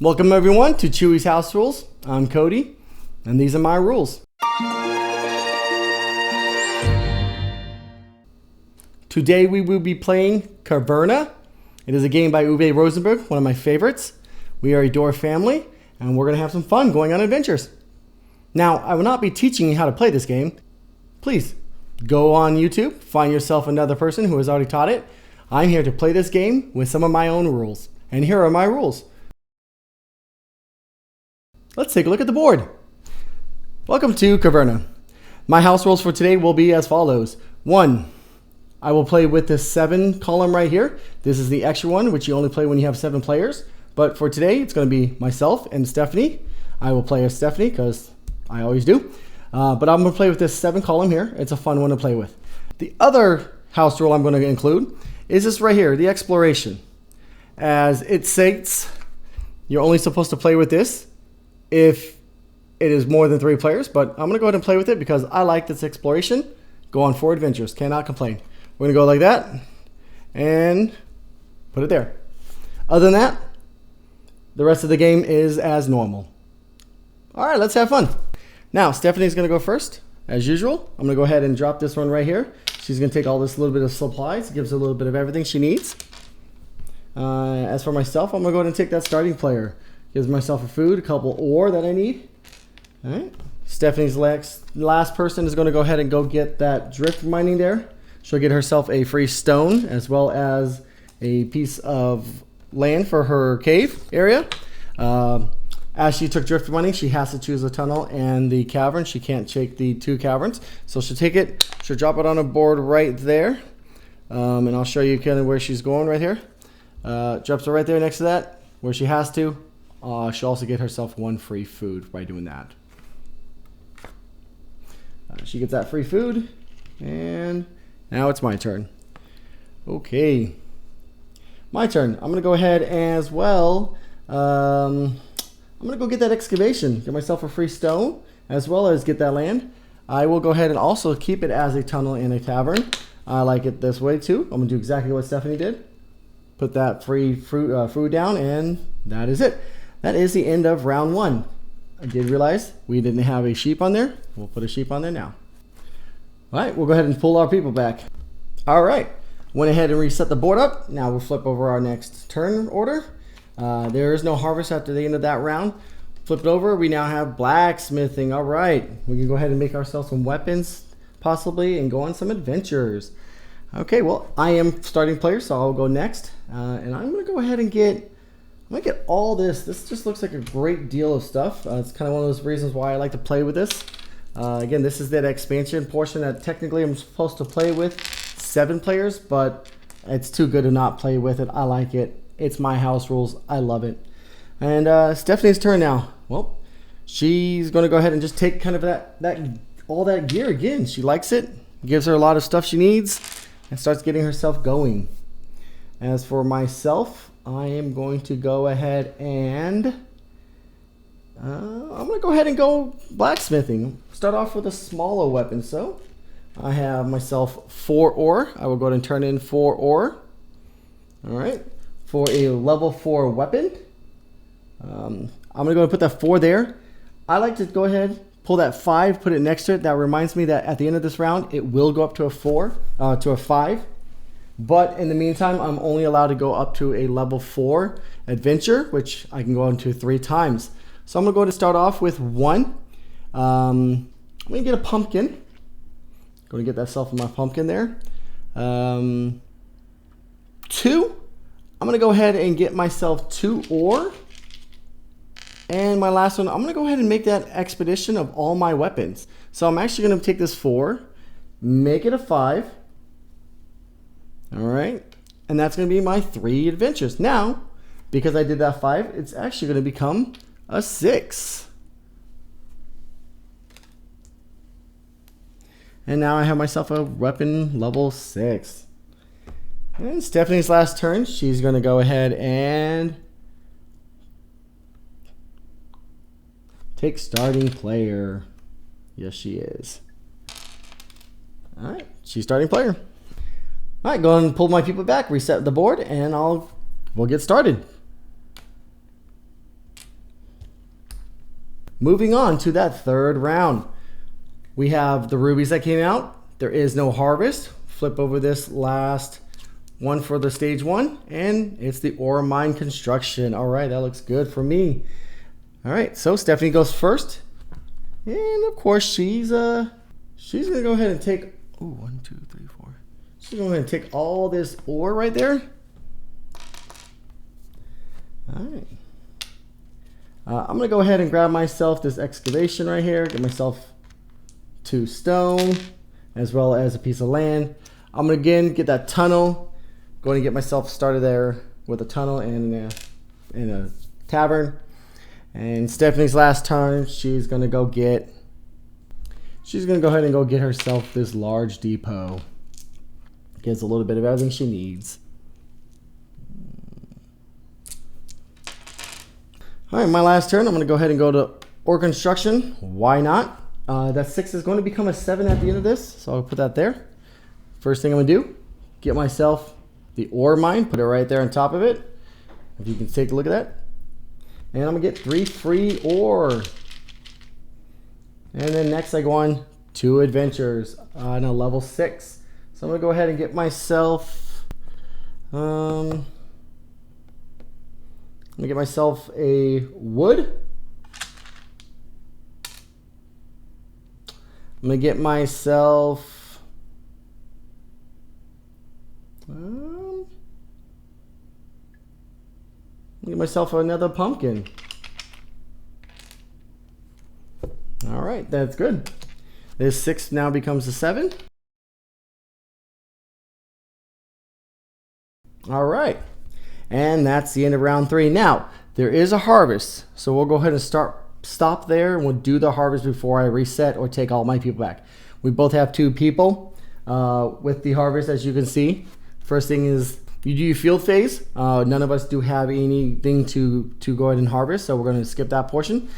Welcome everyone to Chewy's House Rules. I'm Cody, and these are my rules. Today we will be playing Caverna. It is a game by Uwe Rosenberg, one of my favorites. We are a Door family, and we're going to have some fun going on adventures. Now, I will not be teaching you how to play this game. Please, go on YouTube, find yourself another person who has already taught it. I'm here to play this game with some of my own rules. And here are my rules. Let's take a look at the board. Welcome to Caverna. My house rules for today will be as follows. 1, I will play with this 7 column right here. This is the extra one, which you only play when you have 7 players. But for today, it's going to be myself and Stephanie. I will play as Stephanie because I always do. But I'm going to play with this 7 column here. It's a fun one to play with. The other house rule I'm going to include is this right here, the exploration. As it states, you're only supposed to play with this if it is more than 3 players, but I'm going to go ahead and play with it because I like this exploration. Go on 4 adventures. Cannot complain. We're going to go like that and put it there. Other than that, the rest of the game is as normal. All right, let's have fun. Now, Stephanie's going to go first, as usual. I'm going to go ahead and drop this one right here. She's going to take all this little bit of supplies, gives her a little bit of everything she needs. As for myself, I'm going to go ahead and take that starting player. Gives myself a food, a couple ore that I need. All right. Stephanie's last person is going to go ahead and go get that drift mining there. She'll get herself a free stone as well as a piece of land for her cave area. As she took drift mining, she has to choose the tunnel and the cavern. She can't take the 2 caverns. So she'll take it, she'll drop it on a board right there. And I'll show you kind of where she's going right here. Drops it right there next to that where she has to. She'll also get herself 1 free food by doing that. She gets that free food, and now it's my turn. Okay, my turn. I'm gonna go ahead as well. I'm gonna go get that excavation, get myself a free stone, as well as get that land. I will go ahead and also keep it as a tunnel in a tavern. I like it this way too. I'm gonna do exactly what Stephanie did. Put that free food down, and that is it. That is the end of round 1. I did realize we didn't have a sheep on there. We'll put a sheep on there now. All right, we'll go ahead and pull our people back. All right, went ahead and reset the board up. Now we'll flip over our next turn order. There is no harvest after the end of that round. Flip it over, we now have blacksmithing. All right, we can go ahead and make ourselves some weapons possibly and go on some adventures. Okay, well, I am starting player, so I'll go next. And I'm gonna go ahead and get all this. This just looks like a great deal of stuff. It's kind of one of those reasons why I like to play with this. Again, this is that expansion portion that technically I'm supposed to play with 7 players, but it's too good to not play with it. I like it. It's my house rules. I love it. And Stephanie's turn now. Well, she's going to go ahead and just take kind of all that gear again. She likes it. Gives her a lot of stuff she needs and starts getting herself going. As for myself, I am going to go ahead and I'm going to go ahead and go blacksmithing. Start off with a smaller weapon. So I have myself 4 ore. I will go ahead and turn in 4 ore. All right. For a level 4 weapon. I'm going to go and put that 4 there. I like to go ahead, pull that 5, put it next to it. That reminds me that at the end of this round, it will go up to a 5. But in the meantime, I'm only allowed to go up to a level 4 adventure, which I can go into 3 times. So I'm going to go ahead and start off with 1. I'm going to get a pumpkin. Going to get that self of my pumpkin there. 2. I'm going to go ahead and get myself 2 ore. And my last one, I'm going to go ahead and make that expedition of all my weapons. So I'm actually going to take this 4, make it a 5. All right, and that's going to be my 3 adventures. Now, because I did that 5, it's actually going to become a 6. And now I have myself a weapon level 6. And Stephanie's last turn, she's going to go ahead and take starting player. Yes, she is. All right, she's starting player. All right, go and pull my people back, reset the board, and we'll get started. moving on to that third round. We have the rubies that came out. There is no harvest. Flip over this last one for the stage 1, and it's the ore mine construction. All right, that looks good for me. All right, so Stephanie goes first, and of course she's gonna go ahead and take 1, 2, 3, 4. She's gonna go ahead and take all this ore right there. All right. I'm gonna go ahead and grab myself this excavation right here. Get myself 2 stone, as well as a piece of land. I'm gonna again get that tunnel. Going to get myself started there with a tunnel and in a tavern. And Stephanie's last turn, she's gonna go ahead and go get herself this large depot. Gets a little bit of everything she needs. All right, my last turn, I'm gonna go ahead and go to ore construction. Why not? That 6 is going to become a 7 at the end of this, so I'll put that there. First thing I'm gonna do, get myself the ore mine, put it right there on top of it. If you can take a look at that. And I'm gonna get 3 free ore. And then next I go on 2 adventures on a level 6. So I'm gonna go ahead and get myself, I'm gonna get myself a wood. I'm gonna get myself another pumpkin. All right, that's good. This 6 now becomes a 7. All right, and that's the end of round 3. Now there is a harvest, so we'll go ahead and stop there, and we'll do the harvest before I reset or take all my people back. We both have 2 people with the harvest, as you can see. First thing is you do your field phase. None of us do have anything to go ahead and harvest, so we're going to skip that portion.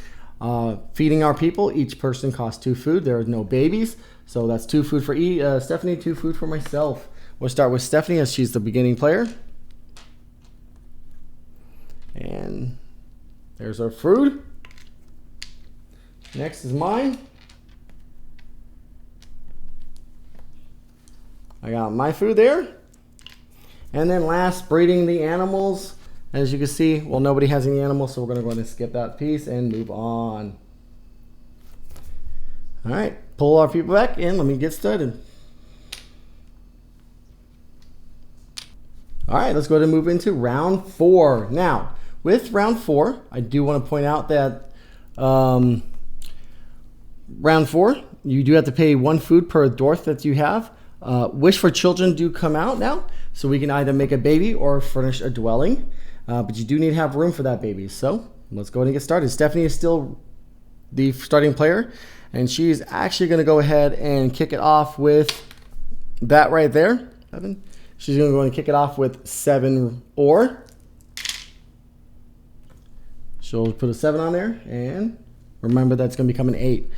Feeding our people, each person costs 2 food. There are no babies, so that's 2 food for Stephanie, 2 food for myself. We'll start with Stephanie as she's the beginning player. And there's our food. Next is mine. I got my food there. And then last, breeding the animals. As you can see, well, nobody has any animals, so we're going to go ahead and skip that piece and move on. All right, pull our people back in. Let me get started. All right, let's go ahead and move into round 4. Now, with round 4, I do want to point out that round 4, you do have to pay 1 food per dwarf that you have. Wish for children do come out now, so we can either make a baby or furnish a dwelling. But you do need to have room for that baby. So let's go ahead and get started. Stephanie is still the starting player, and she's actually going to go ahead and kick it off with that right there. 7. She's going to go ahead and kick it off with 7 ore. She'll put a 7 on there, and remember that's going to become an 8.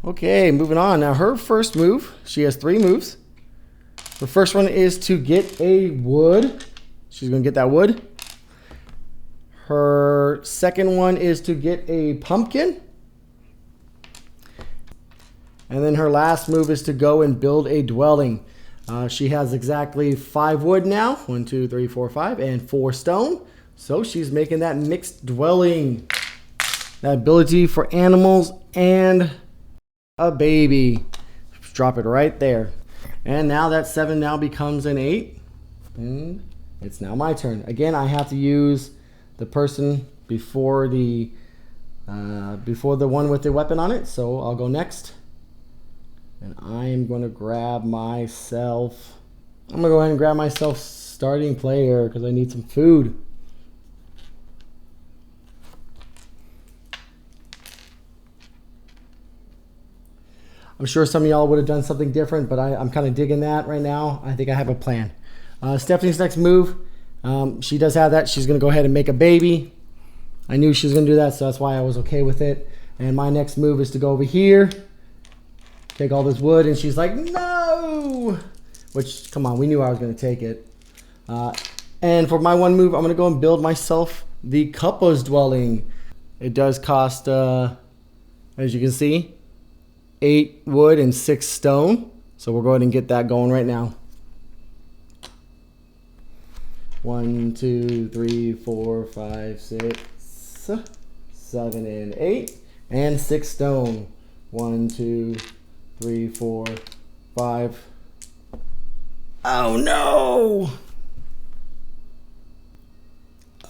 Okay, moving on. Now her first move, she has 3 moves. The first one is to get a wood. She's going to get that wood. Her second one is to get a pumpkin. And then her last move is to go and build a dwelling. She has exactly 5 wood now. 1, 2, 3, 4, 5, and 4 stone. So she's making that mixed dwelling. That ability for animals and a baby. Drop it right there. And now that 7 now becomes an 8. And it's now my turn. Again, I have to use the person before the one with the weapon on it. So I'll go next. And I am going to grab myself. I'm going to go ahead and grab myself starting player because I need some food. I'm sure some of y'all would have done something different, but I'm kind of digging that right now. I think I have a plan. Stephanie's next move, she does have that. She's going to go ahead and make a baby. I knew she was going to do that, so that's why I was okay with it. And my next move is to go over here, take all this wood, and she's like, no! Which, come on, we knew I was going to take it. And for my one move, I'm going to go and build myself the couple's dwelling. It does cost As you can see, 8 wood and 6 stone. So we'll go ahead and get that going right now. 1, 2, 3, 4, 5, 6, 7, and 8. And 6 stone. 1, 2, 3, 4, 5. Oh no!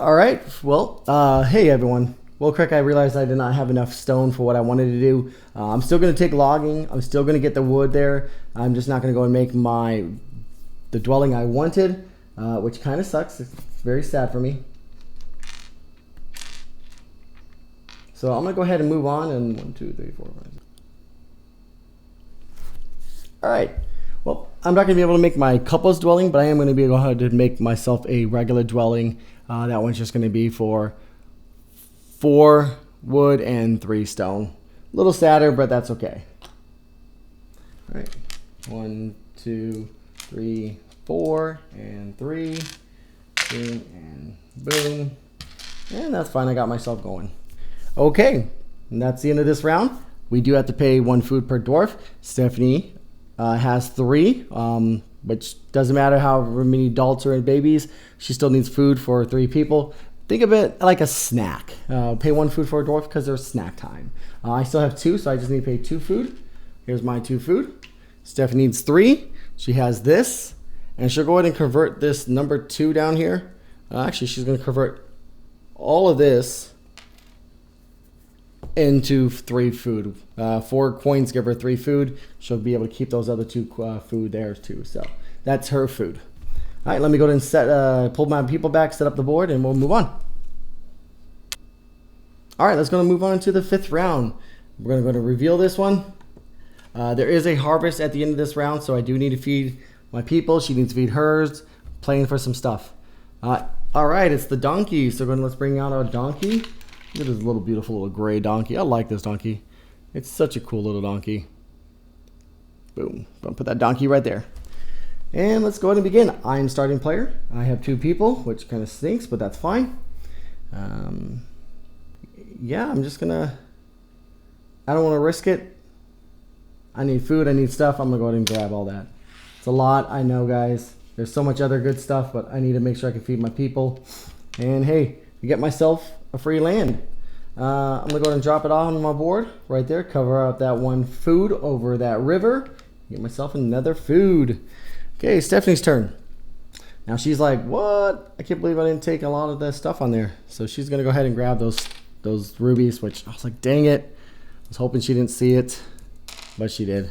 Alright, well, hey everyone. Well, quick, I realized I did not have enough stone for what I wanted to do. I'm still going to take logging. I'm still going to get the wood there. I'm just not going to go and make the dwelling I wanted, which kind of sucks. It's very sad for me. So I'm going to go ahead and move on. And 1, 2, 3, 4, 5, 6. All right. Well, I'm not going to be able to make my couple's dwelling, but I am going to be able to make myself a regular dwelling. That one's just going to be for 4 wood and 3 stone. A little sadder, but that's okay. All right. 1, 2, 3, 4, and 3. Boom, and boom. And that's fine. I got myself going. Okay. And that's the end of this round. We do have to pay 1 food per dwarf. Stephanie has 3, which doesn't matter how many adults or babies. She still needs food for 3 people. Think of it like a snack. Pay 1 food for a dwarf because there's snack time. I still have 2, so I just need to pay 2 food. Here's my 2 food. Stephanie needs 3. She has this. And she'll go ahead and convert this number 2 down here. Actually, she's going to convert all of this into 3 food. 4 coins give her 3 food. She'll be able to keep those other 2 food there too. So that's her food. All right, let me go ahead and pull my people back, set up the board, and we'll move on. All right, let's go and move on to the 5th round. We're going to go to reveal this one. There is a harvest at the end of this round, so I do need to feed my people. She needs to feed hers, playing for some stuff. All right, it's the donkey. So let's bring out our donkey. Look at this little beautiful little gray donkey. I like this donkey. It's such a cool little donkey. Boom. Gonna put that donkey right there. And let's go ahead and begin. I'm starting player. I have 2 people, which kind of stinks, but that's fine. Yeah, I'm just gonna... I don't want to risk it. I need food. I need stuff. I'm gonna go ahead and grab all that. It's a lot, I know, guys. There's so much other good stuff, but I need to make sure I can feed my people. And hey, I get myself a free land. I'm gonna go ahead and drop it on my board right there. Cover up that 1 food over that river. Get myself another food. Okay, Stephanie's turn. Now she's like, what? I can't believe I didn't take a lot of that stuff on there. So she's gonna go ahead and grab those rubies, which I was like, dang it. I was hoping she didn't see it, but she did.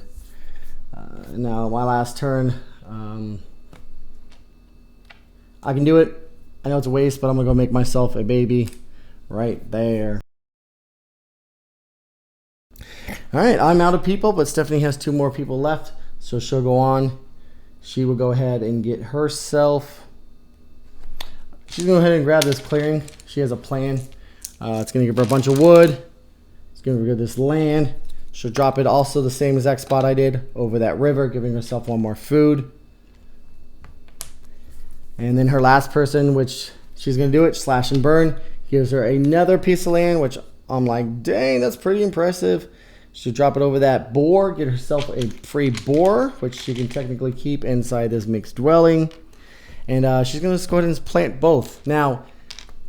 Now my last turn, I can do it. I know it's a waste, but I'm gonna go make myself a baby right there. All right, I'm out of people, but Stephanie has 2 more people left, so she'll go on. She will go ahead and get herself. She's going to go ahead and grab this clearing. She has a plan. It's going to give her a bunch of wood. It's going to give her this land. She'll drop it also the same exact spot I did over that river, giving herself 1 more food. And then her last person, which she's going to do it, slash and burn, gives her another piece of land, which I'm like, dang, that's pretty impressive. She'll drop it over that boar, get herself a free boar, which she can technically keep inside this mixed dwelling. And she's going to go ahead and plant both. Now,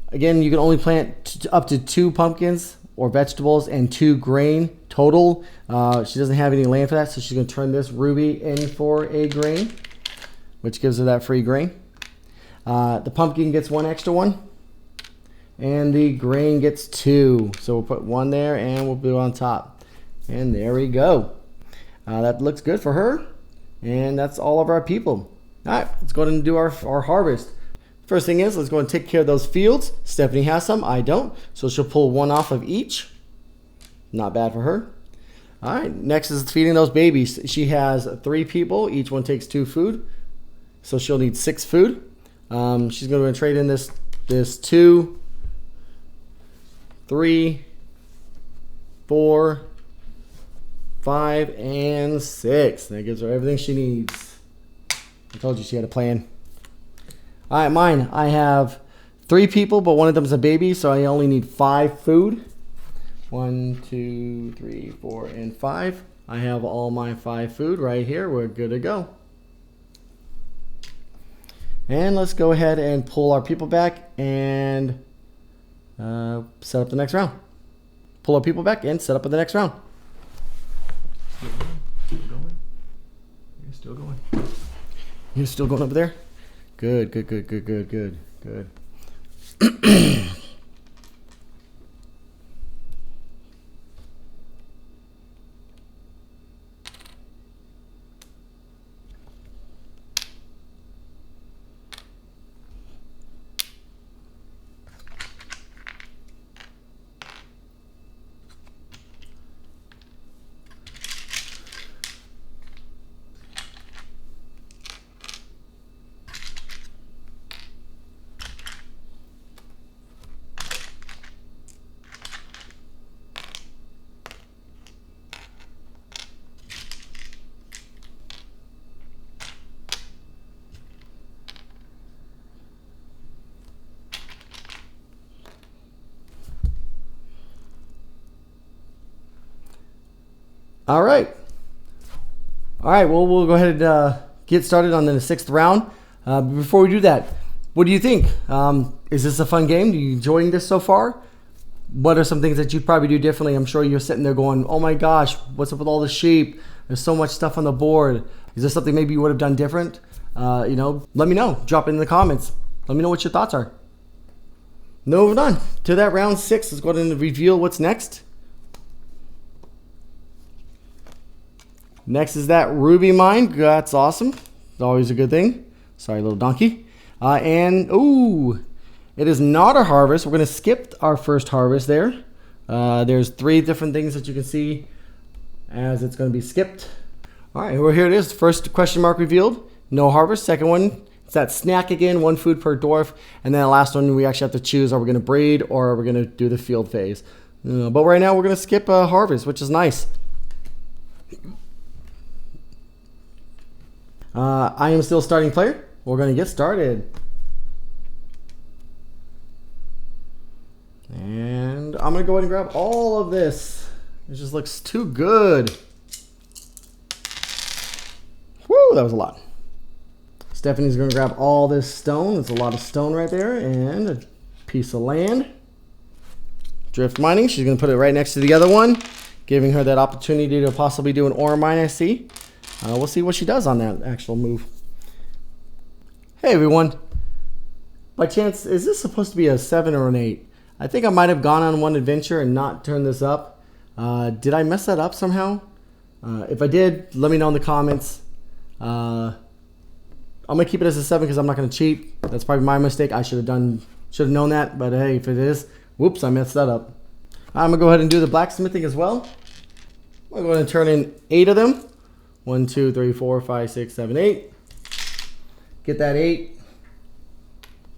again, you can only plant up to 2 pumpkins or vegetables and 2 grain total. She doesn't have any land for that, so she's going to turn this ruby in for a grain, which gives her that free grain. The pumpkin gets 1 extra one, and the grain gets 2. So we'll put 1 there, and we'll do on top. And there we go. That looks good for her. And that's all of our people. All right, let's go ahead and do our harvest. First thing is, let's go and take care of those fields. Stephanie has some, I don't. So she'll pull 1 off of each. Not bad for her. All right, next is feeding those babies. She has 3 people. Each one takes 2 food. So she'll need 6 food. She's going to trade in this 2, 3, 4, 5, and 6. That gives her everything she needs. I told you she had a plan. All right, mine. I have 3 people, but one of them is a baby, so I only need 5 food. 1, 2, 3, 4, and 5. I have all my 5 food right here. We're good to go. And let's go ahead and pull our people back and set up the next round. Pull our people back and set up for the next round. Still going? You're still going. You're still going over there? Good. All right. Well, we'll go ahead and get started on the 6th round. Before we do that, what do you think? Is this a fun game? Are you enjoying this so far? What are some things that you'd probably do differently? I'm sure you're sitting there going, oh my gosh, what's up with all the sheep? There's so much stuff on the board. Is there something maybe you would have done different? Let me know. Drop it in the comments. Let me know what your thoughts are. Moving on to that round 6. Let's go ahead and reveal what's next. Next is that ruby mine. That's awesome. It's always a good thing. Sorry, little donkey. It is not a harvest. We're going to skip our first harvest there. There's 3 different things that you can see as it's going to be skipped. All right, well, here it is. First question mark revealed. No harvest. Second one, it's that snack again. 1 food per dwarf. And then the last one, we actually have to choose, are we going to breed or are we going to do the field phase? But right now, we're going to skip a harvest, which is nice. I am still starting player. We're going to get started. And I'm going to go ahead and grab all of this. It just looks too good. Woo, that was a lot. Stephanie's going to grab all this stone. There's a lot of stone right there. And a piece of land. Drift mining. She's going to put it right next to the other one, giving her that opportunity to possibly do an ore mine, I see. We'll see what she does on that actual move. Hey everyone. By chance, is this supposed to be a 7 or an 8? I think I might have gone on one adventure and not turned this up. Did I mess that up somehow? If I did, let me know in the comments. I'm going to keep it as a 7 because I'm not going to cheat. That's probably my mistake. I should have known that. But hey, if it is, whoops, I messed that up. I'm going to go ahead and do the blacksmithing as well. I'm going to turn in 8 of them. 1, 2, 3, 4, 5, 6, 7, 8. Get that 8.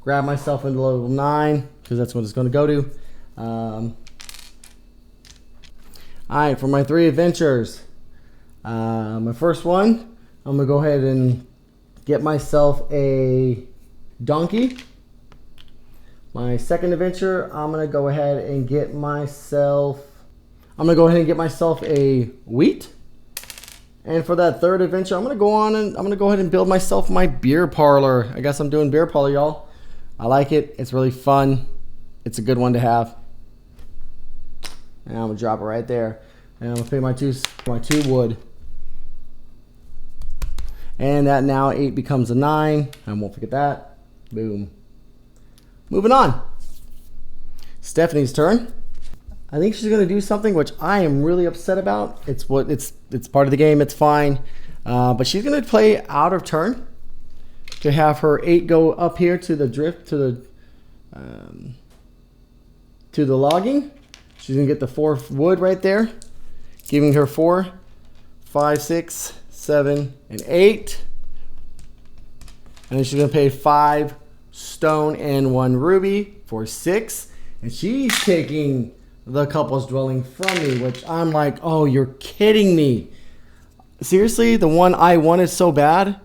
Grab myself into level 9 because that's what it's going to go to. All right, for my 3 adventures. My first one, I'm going to go ahead and get myself a donkey. My second adventure, I'm going to go ahead and get myself a wheat. And for that third adventure, I'm gonna go ahead and build myself my beer parlor. I guess I'm doing beer parlor, y'all. I like it. It's really fun. It's a good one to have. And I'm gonna drop it right there. And I'm gonna pay my two wood. And that now 8 becomes a 9. I won't forget that. Boom. Moving on. Stephanie's turn. I think she's going to do something which I am really upset about. It's part of the game. It's fine. But she's going to play out of turn to have her 8 go up here to the drift, to the logging. She's going to get the 4 wood right there, giving her 4, 5, 6, 7, and 8. And then she's going to pay 5 stone and 1 ruby for 6. And she's taking the couple's dwelling from me, which I'm like, oh, you're kidding me. Seriously, the one I wanted so bad.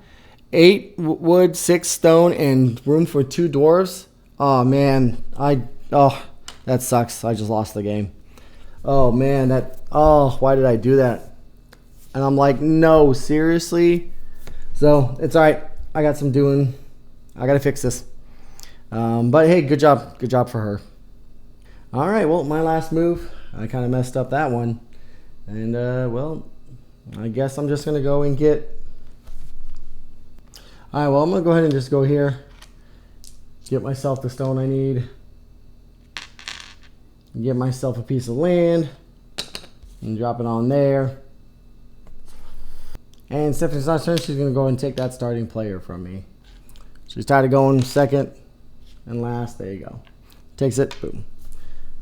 8 wood, 6 stone, and room for 2 dwarves. Oh man, that sucks. I just lost the game. Oh man, why did I do that? And I'm like, no, seriously? So it's all right. I got some doing. I got to fix this. But hey, good job. Good job for her. All right, well, my last move, I kind of messed up that one. And, well, I guess I'm just going to go and get... All right, well, I'm going to go ahead and just go here. Get myself the stone I need. Get myself a piece of land. And drop it on there. And Stephanie's not turn, she's going to go and take that starting player from me. She's tired of going second and last. There you go. Takes it. Boom.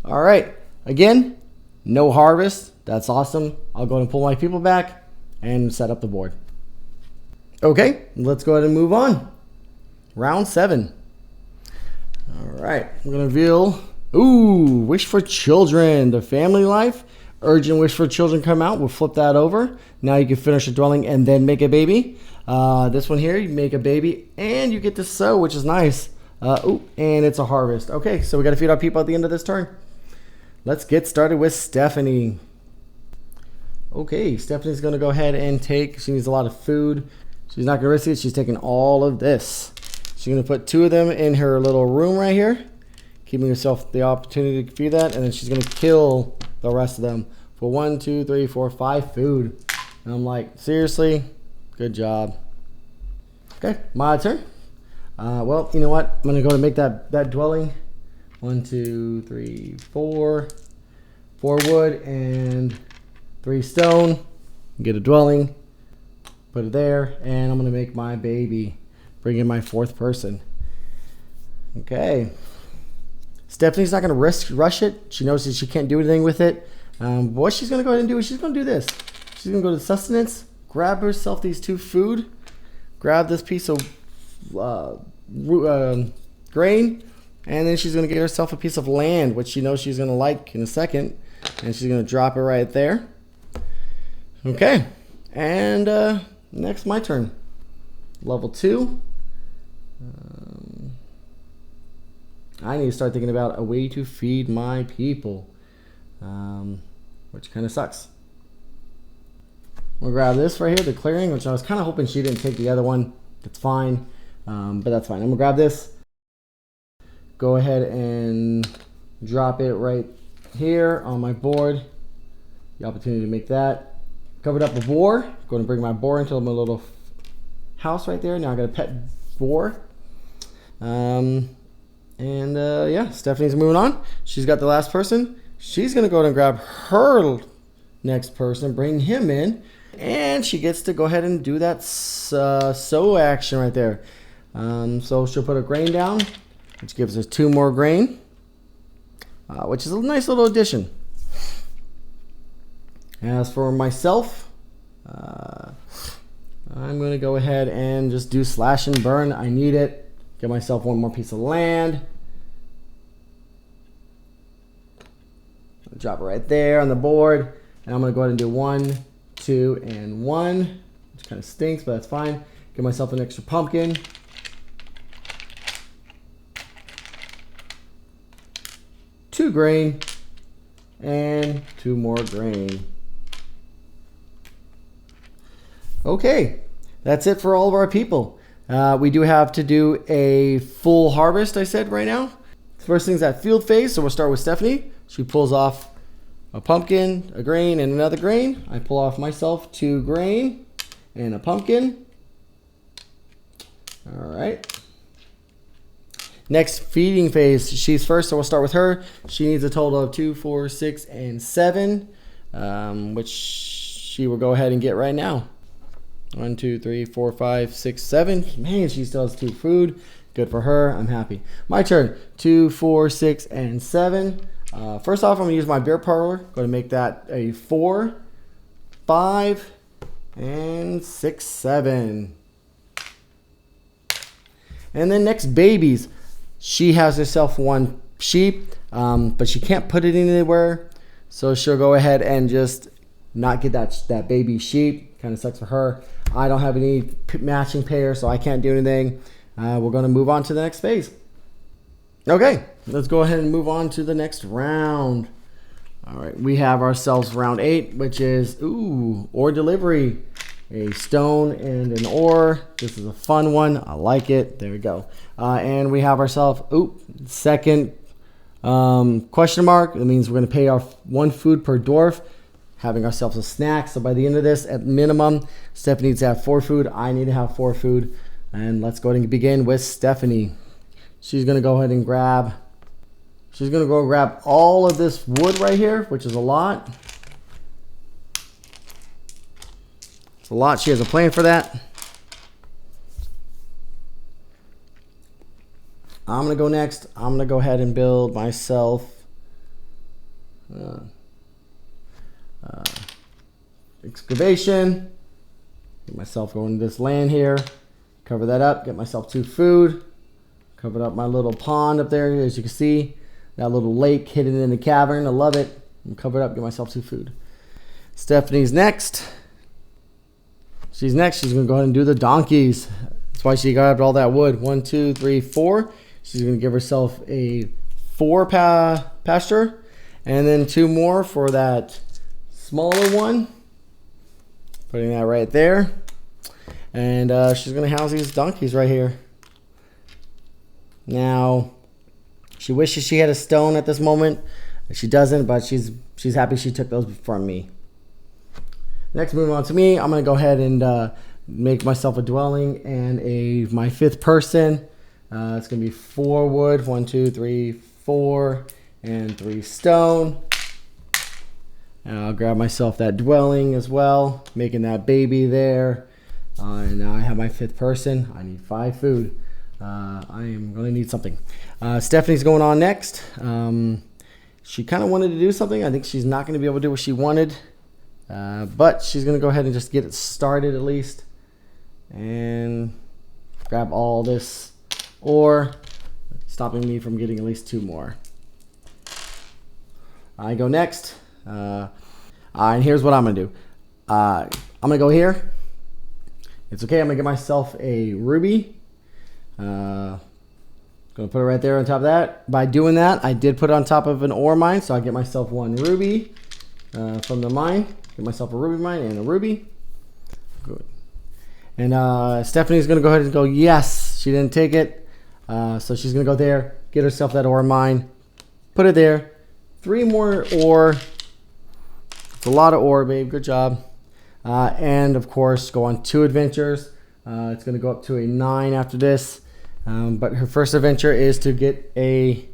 All right. Again, no harvest. That's awesome. I'll go ahead and pull my people back and set up the board. Okay, let's go ahead and move on. Round 7. All right. I'm going to reveal. Ooh, wish for children. The family life. Urgent wish for children come out. We'll flip that over. Now you can finish a dwelling and then make a baby. This one here, you make a baby and you get to sow, which is nice. Ooh, and it's a harvest. Okay, so we got to feed our people at the end of this turn. Let's get started with Stephanie. Okay, Stephanie's going to go ahead and take, she needs a lot of food. She's not going to risk it. She's taking all of this. She's going to put 2 of them in her little room right here, giving herself the opportunity to feed that, and then she's going to kill the rest of them for 1, 2, 3, 4, 5 food. And I'm like, seriously? Good job. Okay, my turn. Well, you know what? I'm going to go and make that dwelling. 1, 2, 3, 4. 4 wood and 3 stone. Get a dwelling. Put it there. And I'm going to make my baby. Bring in my 4th person. Okay. Stephanie's not going to rush it. She knows that she can't do anything with it. What she's going to go ahead and do is she's going to do this. She's going to go to sustenance. Grab herself these 2 food. Grab this piece of grain. And then she's going to get herself a piece of land, which she knows she's going to like in a second. And she's going to drop it right there. Okay. And next, my turn. Level 2. I need to start thinking about a way to feed my people. Which kind of sucks. We'll grab this right here, the clearing, which I was kind of hoping she didn't take the other one. That's fine. But that's fine. I'm going to grab this. Go ahead and drop it right here on my board. The opportunity to make that. Covered up a boar. Going to bring my boar into my little house right there. Now I got a pet boar. Yeah, Stephanie's moving on. She's got the last person. She's going to go ahead and grab her next person, bring him in, and she gets to go ahead and do that sow action right there. So she'll put a grain down, which gives us 2 more grain, which is a nice little addition. As for myself, I'm going to go ahead and just do slash and burn. I need it. Get myself 1 more piece of land. Drop it right there on the board. And I'm going to go ahead and do 1, 2, and 1. Which kind of stinks, but that's fine. Get myself an extra pumpkin. Two grain. And 2 more grain. Okay. That's it for all of our people. We do have to do a full harvest, I said right now. First thing's that field phase, so we'll start with Stephanie. She pulls off a pumpkin, a grain, and another grain. I pull off myself 2 grain and a pumpkin. All right. Next, feeding phase. She's first, so we'll start with her. She needs a total of 2, 4, 6, and 7, which she will go ahead and get right now. 1, 2, 3, 4, 5, 6, 7. Man, she still has 2 food. Good for her. I'm happy. My turn. 2, 4, 6, and 7. First off, I'm going to use my beer parlor. Going to make that a 4, 5, and 6, 7. And then next, babies. She has herself 1 sheep, but she can't put it anywhere. So she'll go ahead and just not get that baby sheep. Kind of sucks for her. I don't have any matching pair, so I can't do anything. We're going to move on to the next phase. Okay, let's go ahead and move on to the next round. All right, we have ourselves round 8, which is, ore delivery. A stone and an ore. This is a fun one. I like it. There we go. And we have ourselves, second question mark. That means we're going to pay our 1 food per dwarf, having ourselves a snack. So by the end of this, at minimum, Stephanie needs to have 4 food. I need to have 4 food. And let's go ahead and begin with Stephanie. She's going to go ahead and grab all of this wood right here, which is a lot. It's a lot. She has a plan for that. I'm going to go next. I'm going to go ahead and build myself excavation. Get myself going to this land here. Cover that up. Get myself 2 food. Covered up my little pond up there, as you can see. That little lake hidden in the cavern. I love it. I'm covered up. Get myself 2 food. Stephanie's next. She's next. She's going to go ahead and do the donkeys. That's why she grabbed all that wood. 1, 2, 3, 4. She's going to give herself a 4 pasture. And then 2 more for that smaller one. Putting that right there. And she's going to house these donkeys right here. Now, she wishes she had a stone at this moment. She doesn't, but she's happy she took those from me. Next, moving on to me, I'm going to go ahead and make myself a dwelling and my 5th person. It's going to be 4 wood, 1, 2, 3, 4, and 3 stone. And I'll grab myself that dwelling as well, making that baby there. And now I have my 5th person. I need 5 food. I am going to need something. Stephanie's going on next. She kind of wanted to do something. I think she's not going to be able to do what she wanted. But she's going to go ahead and just get it started at least. And grab all this ore, stopping me from getting at least 2 more. I go next. And here's what I'm going to do. I'm going to go here. It's okay. I'm going to get myself a ruby. Going to put it right there on top of that. By doing that, I did put it on top of an ore mine, so I get myself 1 ruby from the mine. Get myself a ruby mine and a ruby. Good. And Stephanie's going to go ahead and go, yes, she didn't take it. So she's going to go there, get herself that ore mine, put it there. 3 more ore. It's a lot of ore, babe. Good job. And, of course, go on 2 adventures. It's going to go up to a 9 after this. But her first adventure is to get a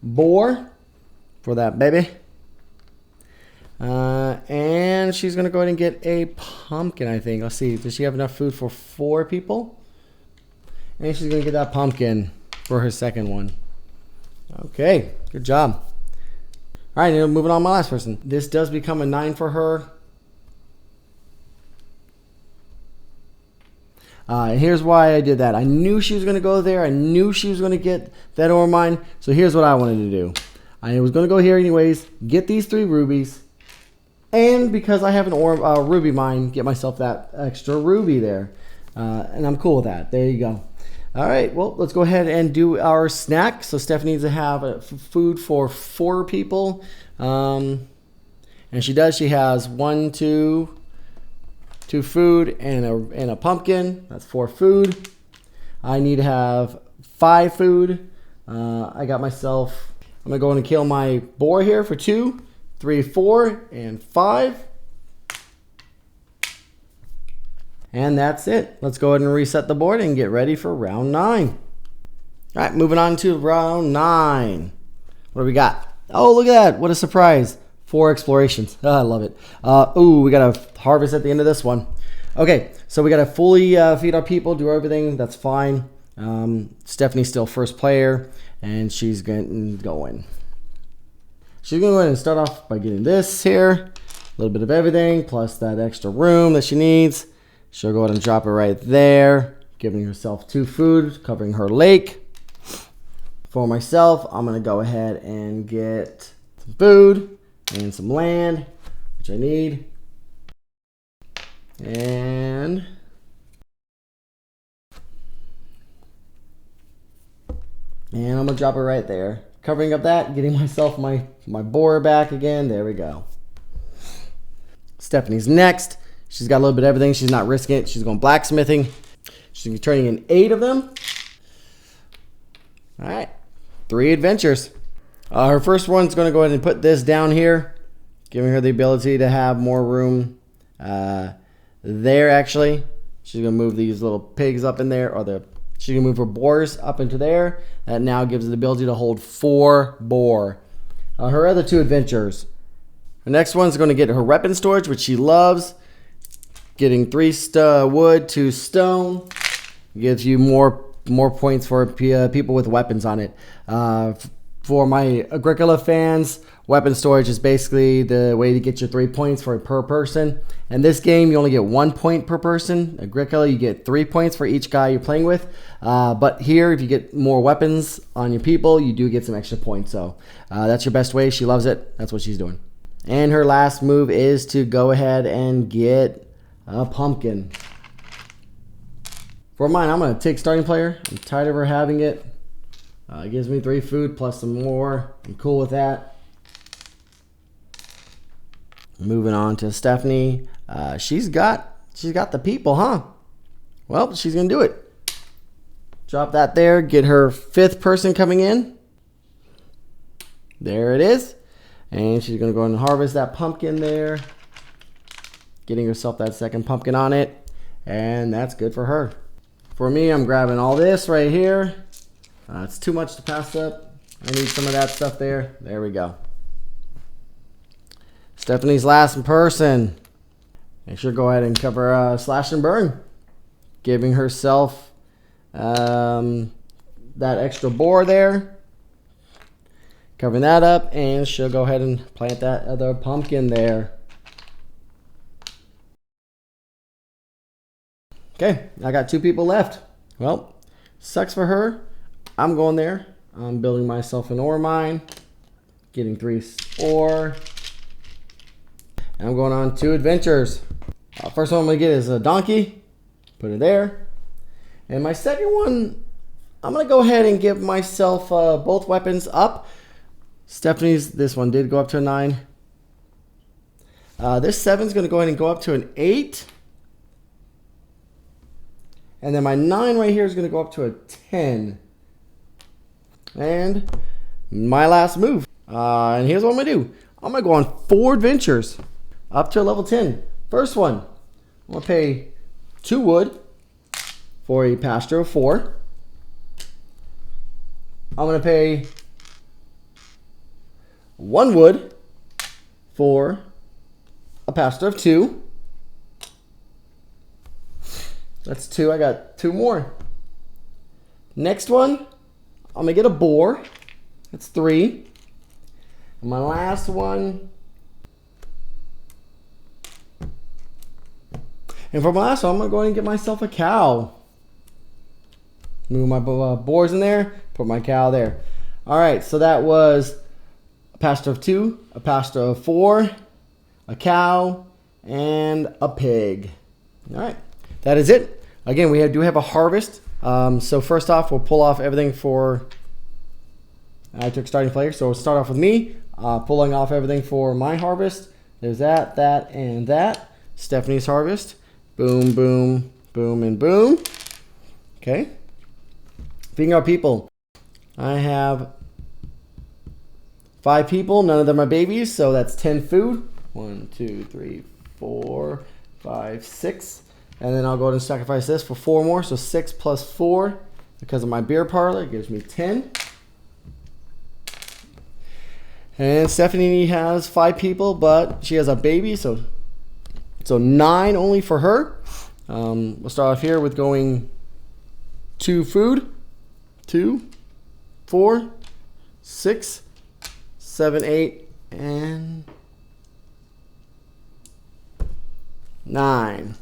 boar for that baby. And she's going to go ahead and get a pumpkin, I think. Let's see. Does she have enough food for 4 people? And she's going to get that pumpkin for her second one. Okay. Good job. All right. Now moving on to my last person. This does become a 9 for her. Here's why I did that. I knew she was going to go there. I knew she was going to get that ore mine. So here's what I wanted to do. I was going to go here anyways, get these 3 rubies. And because I have an ruby mine, get myself that extra ruby there. And I'm cool with that. There you go. All right, well, let's go ahead and do our snack. So Stephanie needs to have food for 4 people. And she does. She has 1, 2 food and a pumpkin. That's 4 food. I need to have 5 food. I got myself, I'm going to go in and kill my boar here for 2, 3, 4, and 5. And that's it. Let's go ahead and reset the board and get ready for round 9. All right, moving on to round 9. What do we got? Oh, look at that. What a surprise. 4 explorations. Oh, I love it. We got a harvest at the end of this one. Okay, so we got to fully feed our people, do everything. That's fine. Stephanie's still first player, and she's getting going. She's going to go ahead and start off by getting this here. A little bit of everything, plus that extra room that she needs. She'll go ahead and drop it right there, giving herself 2 food, covering her lake. For myself, I'm going to go ahead and get some food and some land, which I need. And I'm going to drop it right there, covering up that, getting myself my boar back again. There we go. Stephanie's next. She's got a little bit of everything. She's not risking it. She's going blacksmithing. She's going to be turning in 8 of them. All right. 3 adventures. Her first one's going to go ahead and put this down here, giving her the ability to have more room there, actually. She's going to move these little pigs up in there, or she's going to move her boars up into there. That now gives her the ability to hold 4 boar. Her other 2 adventures. The next one's going to get her weapon storage, which she loves. Getting 3 wood, 2 stone. Gives you more points for people with weapons on it. For my Agricola fans, weapon storage is basically the way to get your 3 points per person. In this game, you only get 1 point per person. Agricola, you get 3 points for each guy you're playing with. But here, if you get more weapons on your people, you do get some extra points. So that's your best way. She loves it. That's what she's doing. And her last move is to go ahead and get a pumpkin. For mine, I'm going to take starting player. I'm tired of her having it. It gives me 3 food plus some more. I'm cool with that. Moving on to Stephanie. She's got the people, huh? Well, she's going to do it. Drop that there. Get her 5th person coming in. There it is. And she's going to go and harvest that pumpkin there. Getting herself that 2nd pumpkin on it. And that's good for her. For me, I'm grabbing all this right here. It's too much to pass up. I need some of that stuff there. There we go. Stephanie's last person. Make sure to go ahead and cover slash and burn. Giving herself that extra boar there. Covering that up, and she'll go ahead and plant that other pumpkin there. Okay, I got 2 people left. Well, sucks for her. I'm going there. I'm building myself an ore mine. Getting 3 ore. And I'm going on 2 adventures. First one I'm going to get is a donkey. Put it there. And my second one, I'm going to go ahead and give myself both weapons up. Stephanie's, this one did go up to a 9. This 7 is going to go ahead and go up to an 8. And then my 9 right here is going to go up to a 10. And my last move. And here's what I'm going to do. I'm going to go on 4 adventures up to level 10. First one, I'm going to pay 2 wood for a pasture of 4. I'm going to pay 1 wood for a pasture of 2. That's 2. I got 2 more. Next one, I'm going to get a boar. That's 3. And my last one. And for my last one, I'm going to go ahead and get myself a cow. Move my boars in there. Put my cow there. All right, so that was a pasture of 2, a pasture of 4, a cow, and a pig. All right, that is it. Again, we do have a harvest. So first off, we'll pull off everything for... I took starting player, so we'll start off with me. Pulling off everything for my harvest. There's that, that, and that. Stephanie's harvest. Boom, boom, boom, and boom. Okay. Feeding our people. I have 5 people. None of them are babies, so that's 10 food. 1, 2, 3, 4, 5, 6. And then I'll go ahead and sacrifice this for 4 more. So 6 plus 4, because of my beer parlor, gives me 10. And Stephanie has 5 people, but she has a baby, so 9 only for her. We'll start off here with going 2 food. 2, 4, 6, 7, 8, and 9.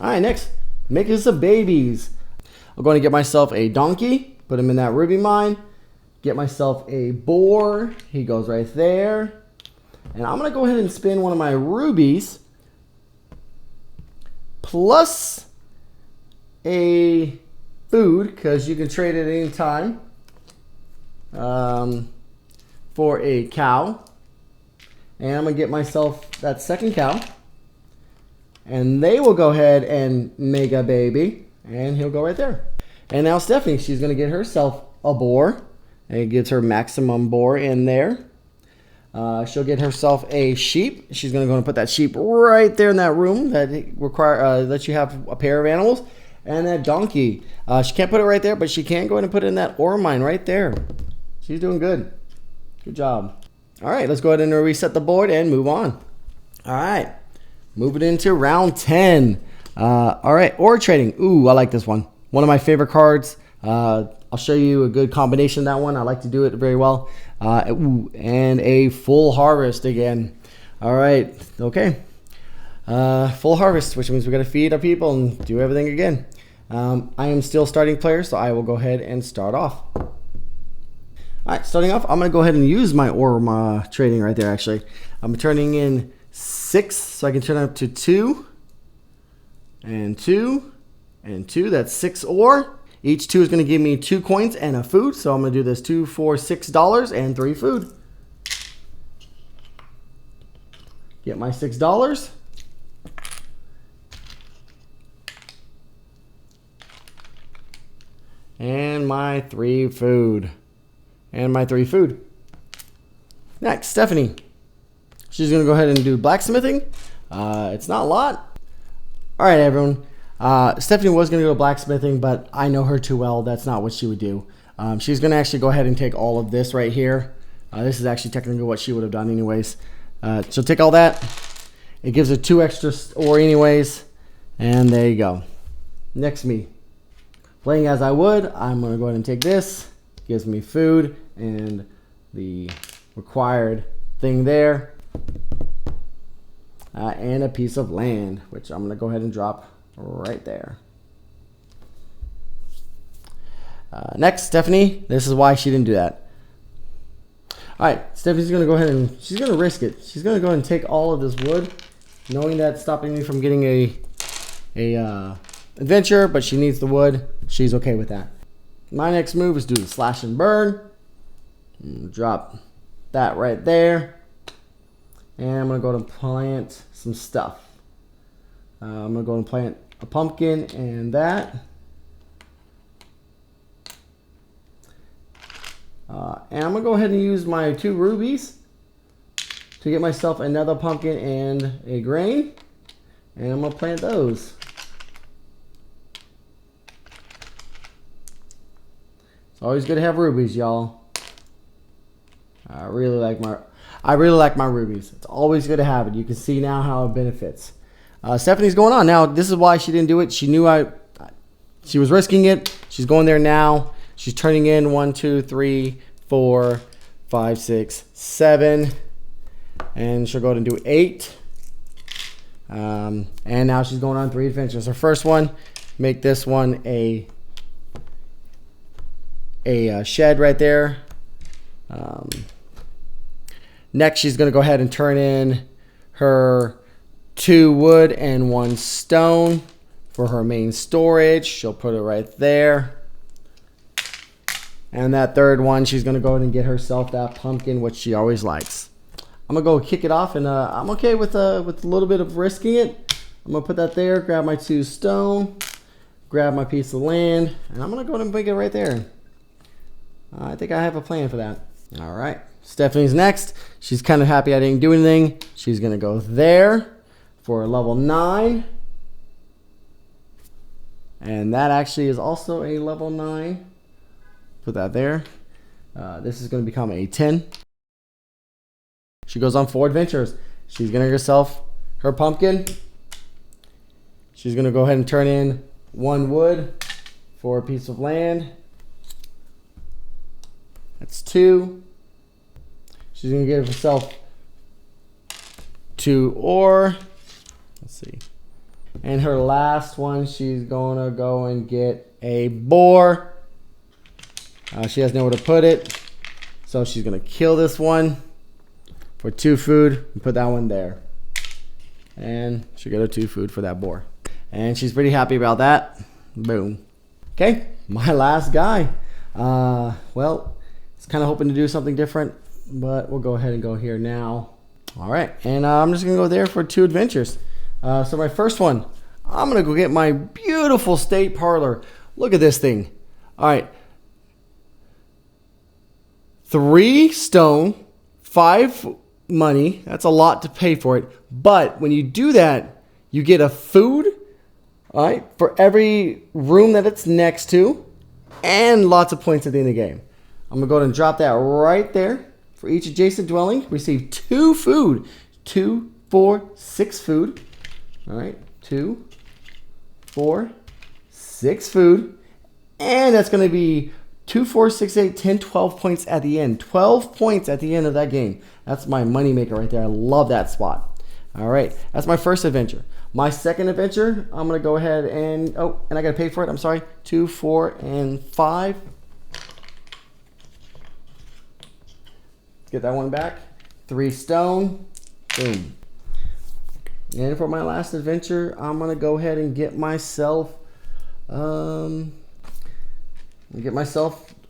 All right, next, make us some babies. I'm going to get myself a donkey, put him in that ruby mine. Get myself a boar. He goes right there. And I'm going to go ahead and spin one of my rubies. Plus a food because you can trade it any time for a cow. And I'm going to get myself that second cow. And they will go ahead and make a baby. And he'll go right there. And now Stephanie, she's going to get herself a boar. And it gives her maximum boar in there. She'll get herself a sheep. She's going to go and put that sheep right there in that room that lets you have a pair of animals. And that donkey. She can't put it right there, but she can go ahead and put it in that ore mine right there. She's doing good. Good job. All right, let's go ahead and reset the board and move on. All right, moving into round 10. All right, ore trading. Ooh, I like this one. One of my favorite cards. I'll show you a good combination of that one. I like to do it very well. And a full harvest again. All right, okay. Full harvest, which means we got to feed our people and do everything again. I am still starting player, so I will go ahead and start off. All right, starting off, I'm going to go ahead and use my ore trading right there, actually. I'm turning in 6, so I can turn up to 2, and 2, and 2. That's 6 ore. Each 2 is going to give me 2 coins and a food, so I'm going to do this 2 for $6 and 3 food. Get my $6. And my 3 food. And my 3 food. Next, Stephanie. She's going to go ahead and do blacksmithing. It's not a lot. All right, everyone. Stephanie was going to go blacksmithing, but I know her too well. That's not what she would do. She's going to actually go ahead and take all of this right here. This is actually technically what she would have done anyways. She'll take all that. It gives her 2 extra ore anyways. And there you go. Next, me. Playing as I would, I'm going to go ahead and take this. Gives me food and the required thing there. And a piece of land, which I'm going to go ahead and drop right there. Next, Stephanie. This is why she didn't do that. All right, Stephanie's going to go ahead and she's going to risk it. She's going to go ahead and take all of this wood, knowing that's stopping me from getting a adventure, but she needs the wood. She's okay with that. My next move is do the slash and burn. Drop that right there. And I'm going to go and plant some stuff. I'm going to go and plant a pumpkin and that. And I'm going to go ahead and use my 2 rubies to get myself another pumpkin and a grain. And I'm going to plant those. It's always good to have rubies, y'all. I really like my rubies. It's always good to have it. You can see now how it benefits. Stephanie's going on now. This is why she didn't do it. She knew she was risking it. She's going there now. She's turning in 1, 2, 3, 4, 5, 6, 7, and she'll go ahead and do 8. And now she's going on 3 adventures. Her first one, make this one a shed right there. Next, she's going to go ahead and turn in her 2 wood and 1 stone for her main storage. She'll put it right there. And that third one, she's going to go ahead and get herself that pumpkin, which she always likes. I'm going to go kick it off, and I'm okay with a little bit of risking it. I'm going to put that there, grab my 2 stone, grab my piece of land, and I'm going to go ahead and make it right there. I think I have a plan for that. All right. Stephanie's next. She's kind of happy I didn't do anything. She's going to go there for level 9. And that actually is also a level 9. Put that there. This is going to become a 10. She goes on 4 adventures. She's going to get herself her pumpkin. She's going to go ahead and turn in 1 wood for a piece of land. That's 2. She's going to give herself 2 ore. Let's see. And her last one, she's going to go and get a boar. She has nowhere to put it. So she's going to kill this one for 2 food and put that one there. And she'll get her 2 food for that boar. And she's pretty happy about that. Boom. Okay, my last guy. Well, it's kind of hoping to do something different, but we'll go ahead and go here now. All right, and I'm just gonna go there for 2 adventures. So my first one, I'm gonna go get my beautiful state parlor. Look at this thing. All right, 3 stone, 5 money. That's a lot to pay for it. But when you do that, you get a food, all right, for every room that it's next to, and lots of points at the end of the game. I'm gonna go ahead and drop that right there. For each adjacent dwelling, receive 2 food. 2, 4, 6 food. All right, 2, 4, 6 food. And that's going to be 2, 4, 6, 8, 10, 12 points at the end. 12 points at the end of that game. That's my money maker right there. I love that spot. All right, that's my first adventure. My second adventure, I'm going to go ahead and, oh, and I got to pay for it. I'm sorry. 2, 4, and 5. Get that one back. 3 stone. Boom. And for my last adventure, I'm gonna go ahead and get myself land.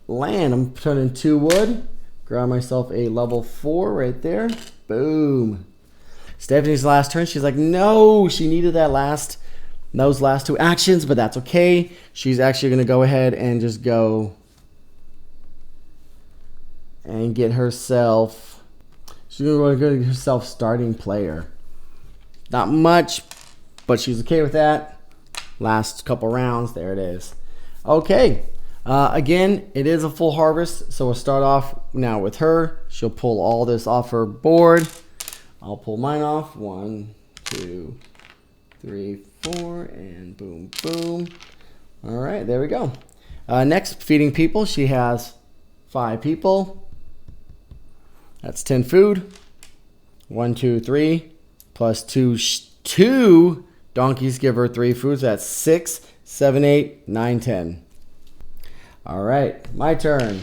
I'm turning 2 wood. Grab myself a level 4 right there. Boom. Stephanie's last turn. She's like, no, she needed those last 2 actions, but that's okay. She's actually gonna go ahead and just go and get herself, she's going to go get herself starting player. Not much, but she's okay with that. Last couple rounds, there it is. Okay, again, it is a full harvest, so we'll start off now with her. She'll pull all this off her board. I'll pull mine off. 1, 2, 3, 4, and boom, boom. All right, there we go. Next, feeding people. She has 5 people. That's 10 food. 1, 2, 3. Plus 2 donkeys give her 3 foods. That's 6, 7, 8, 9, 10. All right, my turn.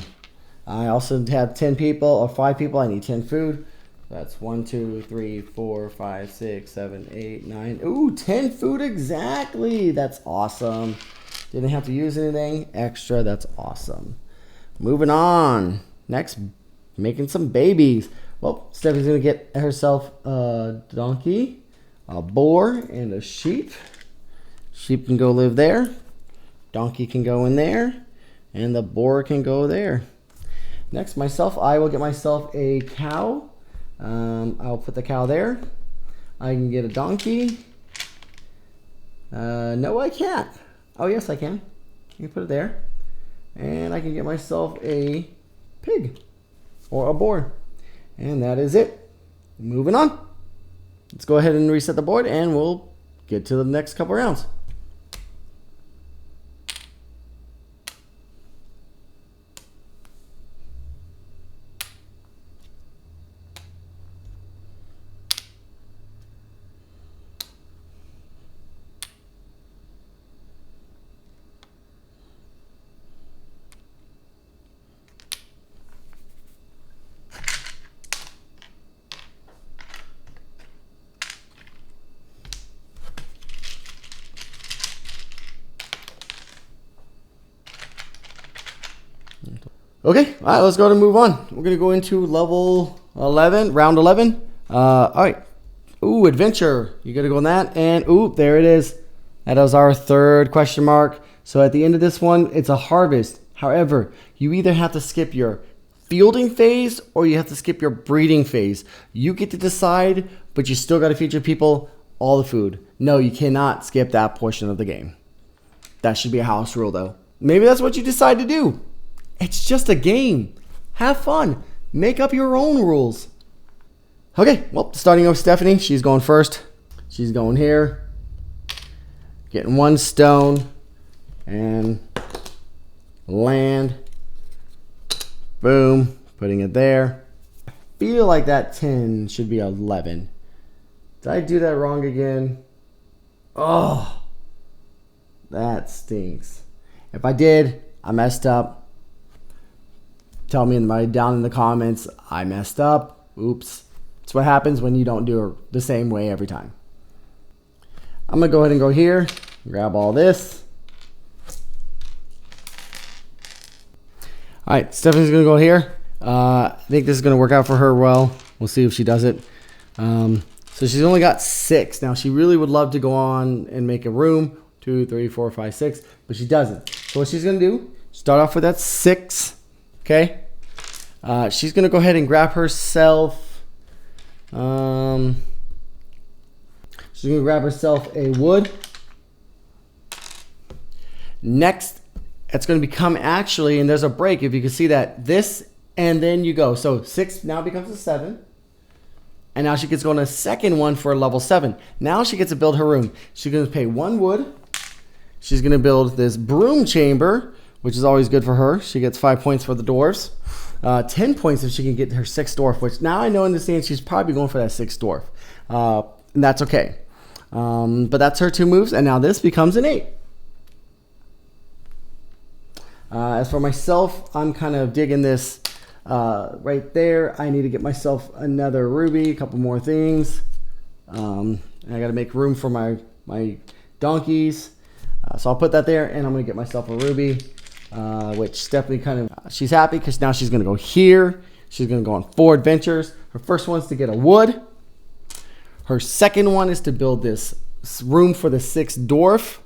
I also have 10 people or 5 people. I need 10 food. That's 1, 2, 3, 4, 5, 6, 7, 8, 9. Ooh, 10 food exactly. That's awesome. Didn't have to use anything extra. That's awesome. Moving on. Next, making some babies. Well, Stephanie's gonna get herself a donkey, a boar, and a sheep. Sheep can go live there. Donkey can go in there, and the boar can go there. Next, myself, I will get myself a cow. I'll put the cow there. I can get a donkey. No, I can't. Oh, yes, I can. You can put it there. And I can get myself a pig or a boar. And that is it. Moving on. Let's go ahead and reset the board and we'll get to the next couple rounds. Okay, all right, let's go ahead and move on. We're going to go into level 11, round 11. All right. Ooh, adventure. You got to go on that. And, ooh, there it is. That is our third question mark. So at the end of this one, it's a harvest. However, you either have to skip your fielding phase or you have to skip your breeding phase. You get to decide, but you still got to feed your people all the food. No, you cannot skip that portion of the game. That should be a house rule, though. Maybe that's what you decide to do. It's just a game. Have fun. Make up your own rules. Okay, well, starting with Stephanie. She's going first. She's going here. Getting 1 stone. And land. Boom. Putting it there. I feel like that 10 should be 11. Did I do that wrong again? Oh, that stinks. If I did, I messed up. Tell me down in the comments, I messed up. Oops. It's what happens when you don't do it the same way every time. I'm going to go ahead and go here. Grab all this. All right, Stephanie's gonna go here. I think this is gonna work out for her well. We'll see if she does it. So she's only got 6. Now she really would love to go on and make a room. 2, 3, 4, 5, 6, but she doesn't. So what she's gonna do, start off with that 6, okay? She's gonna go ahead and grab herself, she's gonna grab herself a wood. Next, it's gonna become actually, and there's a break, if you can see that, this, and then you go. So 6 now becomes a 7. And now she gets going to a second one for a level 7. Now she gets to build her room. She's gonna pay 1 wood. She's going to build this broom chamber, which is always good for her. She gets 5 points for the dwarves. 10 points if she can get her 6th dwarf, which now I know understand she's probably going for that 6th dwarf. And that's okay. But that's her 2 moves, and now this becomes an 8. As for myself, I'm kind of digging this right there. I need to get myself another ruby, a couple more things. And I got to make room for my donkeys. So I'll put that there, and I'm going to get myself a ruby, which Stephanie she's happy because now she's going to go here. She's going to go on 4 adventures. Her first one's to get a wood. Her second one is to build this room for the 6th dwarf.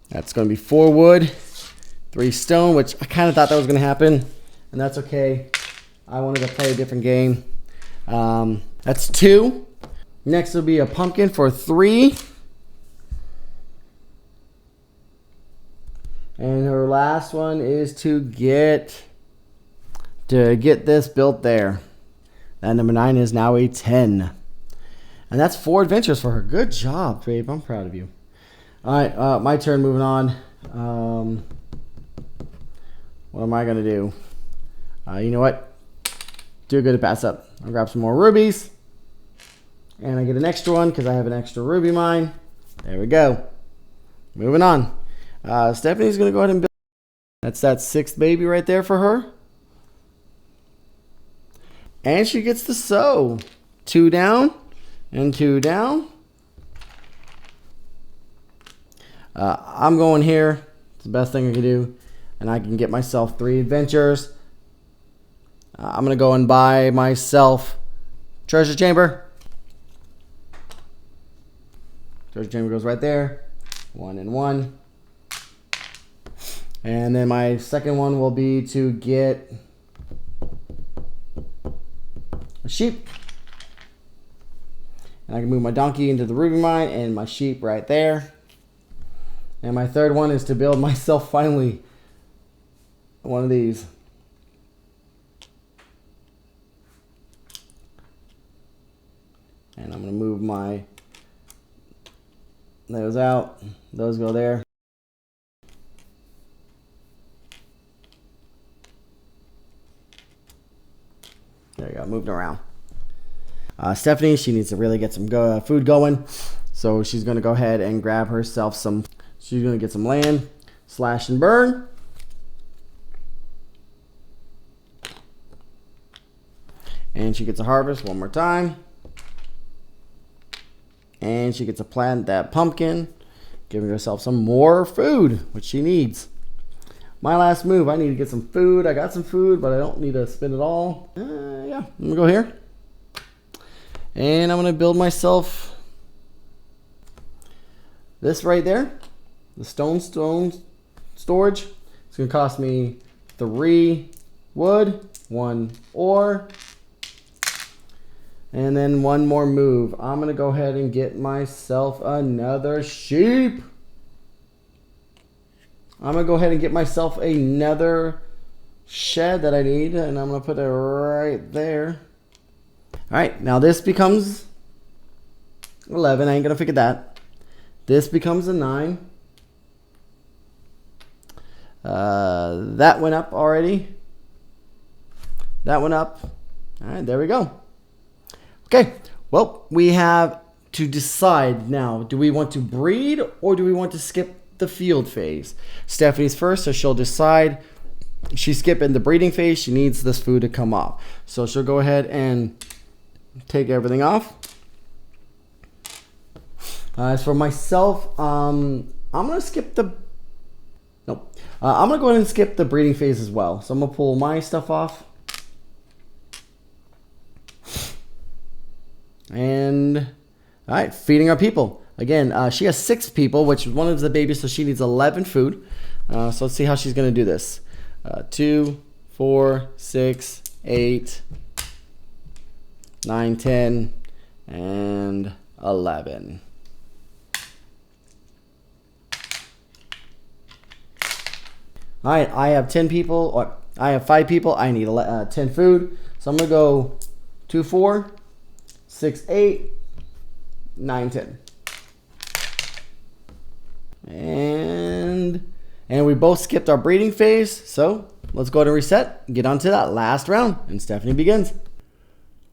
That's going to be 4 wood, 3 stone, which I kind of thought that was going to happen, and that's okay. I wanted to play a different game. That's 2. Next will be a pumpkin for 3. And her last one is to get this built there. That number 9 is now a 10. And that's 4 adventures for her. Good job, babe. I'm proud of you. All right, my turn. Moving on. What am I going to do? You know what? Too good to pass up. I'll grab some more rubies. And I get an extra one because I have an extra ruby mine. There we go. Moving on. Stephanie's going to go ahead and build. That's that 6th baby right there for her. And she gets to sew. 2 down and 2 down. I'm going here. It's the best thing I can do. And I can get myself 3 adventures. I'm going to go and buy myself treasure chamber. Treasure chamber goes right there. 1 and 1. And then my second one will be to get a sheep. And I can move my donkey into the ruby mine and my sheep right there. And my third one is to build myself finally one of these. And I'm going to move those out. Those go there. There you go, moved around. Stephanie, she needs to really get some food going. So she's going to go ahead and grab herself some. She's going to get some land, slash and burn. And she gets a harvest one more time. And she gets to plant that pumpkin, giving herself some more food, which she needs. My last move, I need to get some food. I got some food, but I don't need to spend it all. Yeah, I'm going to go here. And I'm going to build myself this right there. The stone storage. It's going to cost me 3 wood, 1 ore. And then 1 more move. I'm going to go ahead and get myself another sheep. I'm going to go ahead and get myself another shed that I need. And I'm going to put it right there. All right. Now this becomes 11. I ain't going to forget that. This becomes a 9. That went up already. That went up. All right. There we go. Okay, well, we have to decide now. Do we want to breed or do we want to skip the field phase? Stephanie's first, so she'll decide. She's skipping the breeding phase. She needs this food to come off. So she'll go ahead and take everything off. As for myself, I'm gonna skip the. Nope. I'm gonna go ahead and skip the breeding phase as well. So I'm gonna pull my stuff off. And all right, feeding our people. Again, she has 6 people, which one is the baby, so she needs 11 food. So let's see how she's gonna do this. 2, 4, 6, 8, 9, 10, and 11. All right, I have 10 people, or I have 5 people. I need 10 food. So I'm gonna go 2, 4, 6, 8, 9, 10. And we both skipped our breeding phase. So let's go ahead and reset and get on to that last round. And Stephanie begins.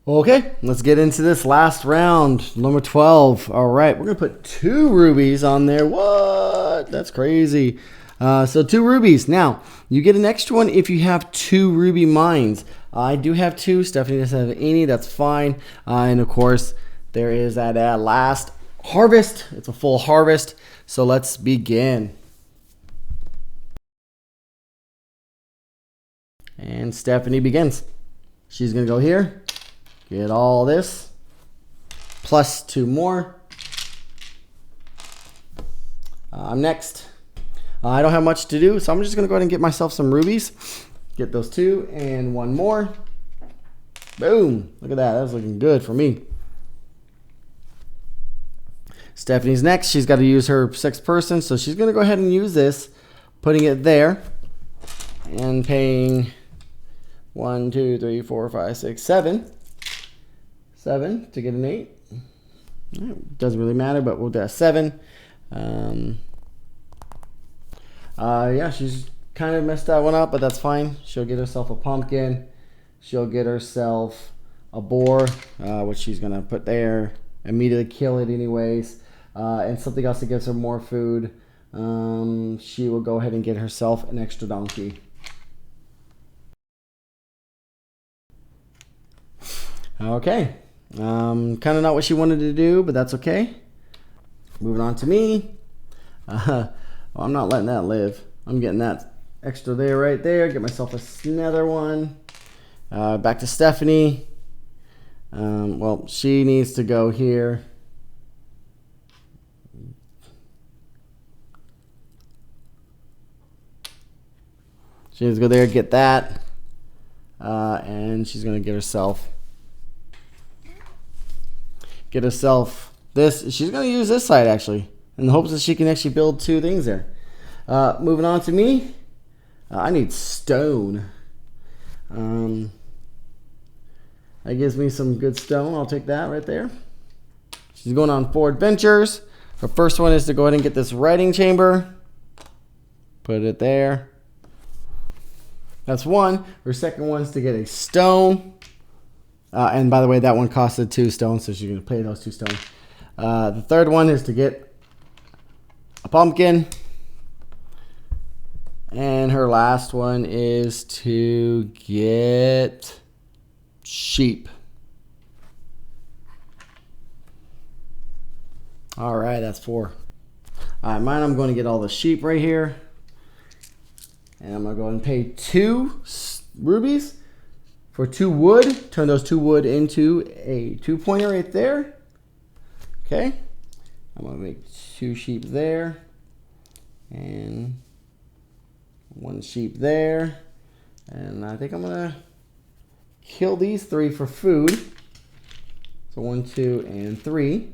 Okay, let's get into this last round, number 12. All right, we're gonna put 2 rubies on there. What? That's crazy. So 2 rubies. Now, you get an extra one if you have 2 ruby mines. I do have 2. Stephanie doesn't have any. That's fine. And of course, there is that last harvest. It's a full harvest. So let's begin. And Stephanie begins. She's going to go here. Get all this. Plus 2 more. I'm next. I don't have much to do, so I'm just going to go ahead and get myself some rubies. Get those 2 and 1 more. Boom. Look at that. That's looking good for me. Stephanie's next. She's got to use her 6th person, so she's going to go ahead and use this, putting it there, and paying 1, 2, 3, 4, 5, 6, 7. 7 to get an 8. Doesn't really matter, but we'll do a 7. Yeah, she's kind of messed that one up, but that's fine. She'll get herself a pumpkin. She'll get herself a boar, which she's going to put there. Immediately kill it anyways. And something else that gives her more food. She will go ahead and get herself an extra donkey. Okay. Kind of not what she wanted to do, but that's okay. Moving on to me. Well, I'm not letting that live. I'm getting that extra there, right there. Get myself another one. Back to Stephanie. Well, she needs to go here. She needs to go there, get that. And she's going to get herself this. She's going to use this side, actually, in the hopes that she can actually build 2 things there. Moving on to me. I need stone. That gives me some good stone. I'll take that right there. She's going on 4 adventures. Her first one is to go ahead and get this writing chamber. Put it there. That's 1. Her second one is to get a stone. And by the way, that one costed 2 stones, so she's going to pay those 2 stones. The third one is to get a pumpkin. And her last one is to get sheep. All right, that's 4. All right, mine, I'm going to get all the sheep right here. And I'm going to go and pay 2 rubies for 2 wood. Turn those 2 wood into a 2-pointer right there. Okay. I'm going to make 2 sheep there. And 1 sheep there. And I think I'm going to kill these 3 for food. So 1, 2, and 3.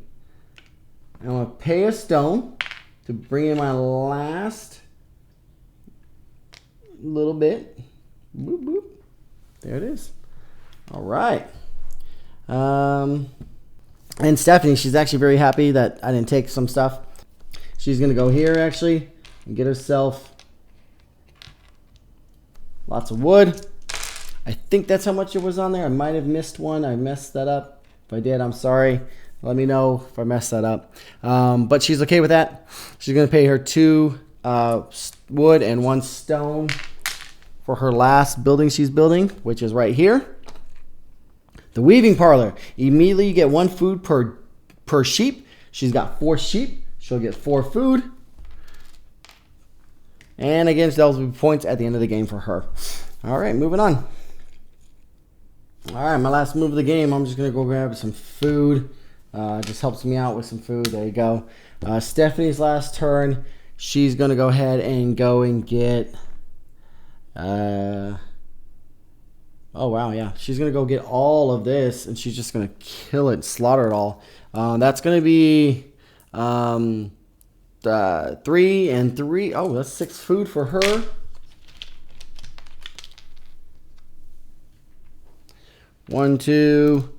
I'm going to pay a stone to bring in my last little bit. Boop, boop. There it is. All right. And Stephanie, she's actually very happy that I didn't take some stuff. She's going to go here, actually, and get herself lots of wood. I think that's how much it was on there. I might have missed one. I messed that up. If I did, I'm sorry. Let me know if I messed that up. But she's okay with that. She's going to pay her 2 wood and 1 stone for her last building she's building, which is right here. The weaving parlor. Immediately you get 1 food per sheep. She's got 4 sheep. She'll get 4 food. And again, that will be points at the end of the game for her. All right, moving on. All right, my last move of the game. I'm just going to go grab some food. Just helps me out with some food. There you go. Stephanie's last turn. She's going to go ahead and get... oh, wow, yeah. She's going to go get all of this, and she's just going to kill it, slaughter it all. That's going to be 3 and 3. Oh, that's 6 food for her. One, 2,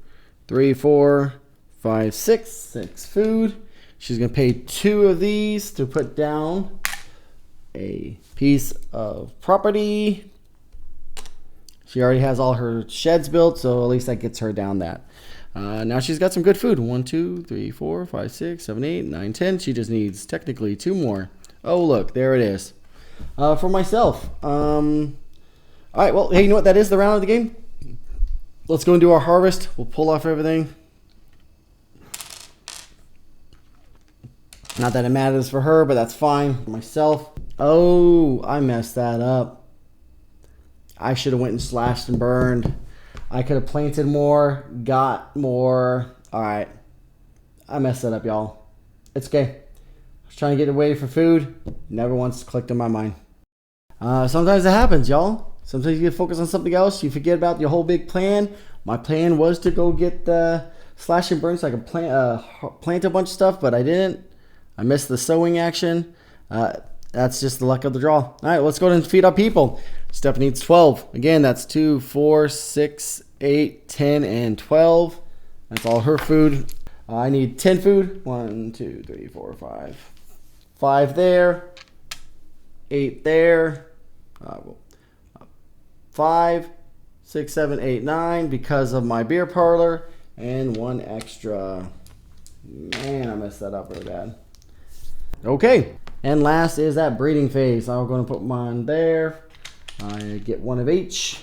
3, 4, 5, 6. 6 food. She's going to pay 2 of these to put down a piece of property. She already has all her sheds built, so at least that gets her down that. Now she's got some good food. 1, 2, 3, 4, 5, 6, 7, 8, 9, 10. She just needs technically 2 more. Oh, look, there it is. For myself. All right, well, hey, you know what? That is the round of the game. Let's go and do our harvest. We'll pull off everything. Not that it matters for her, but that's fine for myself. Oh, I messed that up. I should have went and slashed and burned. I could have planted more, got more. All right. I messed that up, y'all. It's okay. I was trying to get away for food. Never once clicked in my mind. Sometimes it happens, y'all. Sometimes you get focused on something else. You forget about your whole big plan. My plan was to go get the slash and burn so I could plant a bunch of stuff, but I didn't. I missed the sowing action. That's just the luck of the draw. All right, let's go ahead and feed our people. Stephanie needs 12. Again, that's 2, 4, 6, 8, 10, and 12. That's all her food. I need 10 food. 1, 2, 3, 4, 5. 5 there. 8 there. 5, 6, 7, 8, 9 because of my beer parlor. And 1 extra. Man, I messed that up really bad. Okay. And last is that breeding phase. I'm going to put mine there. I get 1 of each.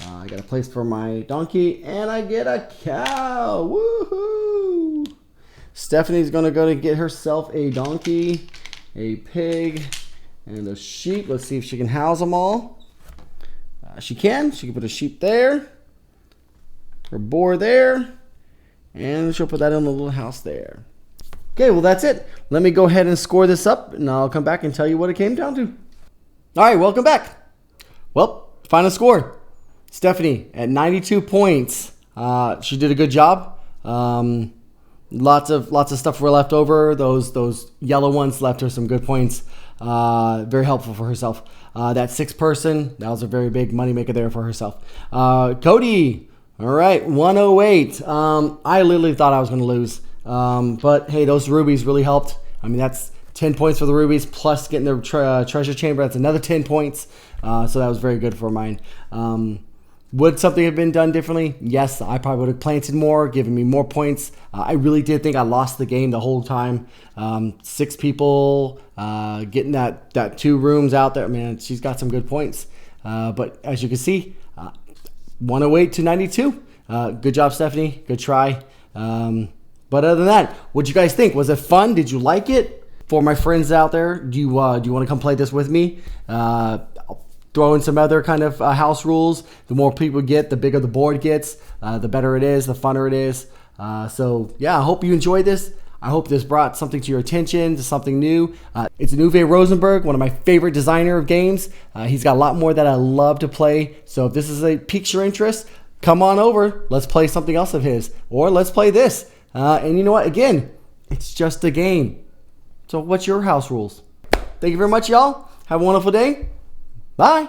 I got a place for my donkey, and I get a cow. Woohoo! Stephanie's going to go to get herself a donkey, a pig, and a sheep. Let's see if she can house them all. She can. She can put a sheep there, her boar there, and she'll put that in the little house there. Okay, well, that's it. Let me go ahead and score this up, and I'll come back and tell you what it came down to. All right, welcome back. Well, final score. Stephanie at 92 points. She did a good job. Lots of stuff were left over. Those yellow ones left her some good points. Very helpful for herself. That 6th person, that was a very big moneymaker there for herself. Cody, all right, 108. I literally thought I was going to lose. But hey, those rubies really helped. I mean, that's 10 points for the rubies plus getting the treasure chamber. That's another 10 points. So that was very good for mine. Would something have been done differently? Yes, I probably would have planted more, given me more points. I really did think I lost the game the whole time. 6 people, getting that 2 rooms out there. Man, she's got some good points. But as you can see, 108 to 92. Good job, Stephanie. Good try. But other than that, what'd you guys think? Was it fun? Did you like it? For my friends out there, do you want to come play this with me? I'll throw in some other kind of house rules. The more people get, the bigger the board gets. The better it is, the funner it is. So yeah, I hope you enjoyed this. I hope this brought something to your attention, to something new. It's Uwe Rosenberg, one of my favorite designer of games. He's got a lot more that I love to play. So if this piques your interest, come on over. Let's play something else of his. Or let's play this. And you know what? Again, it's just a game. So what's your house rules? Thank you very much, y'all. Have a wonderful day. Bye.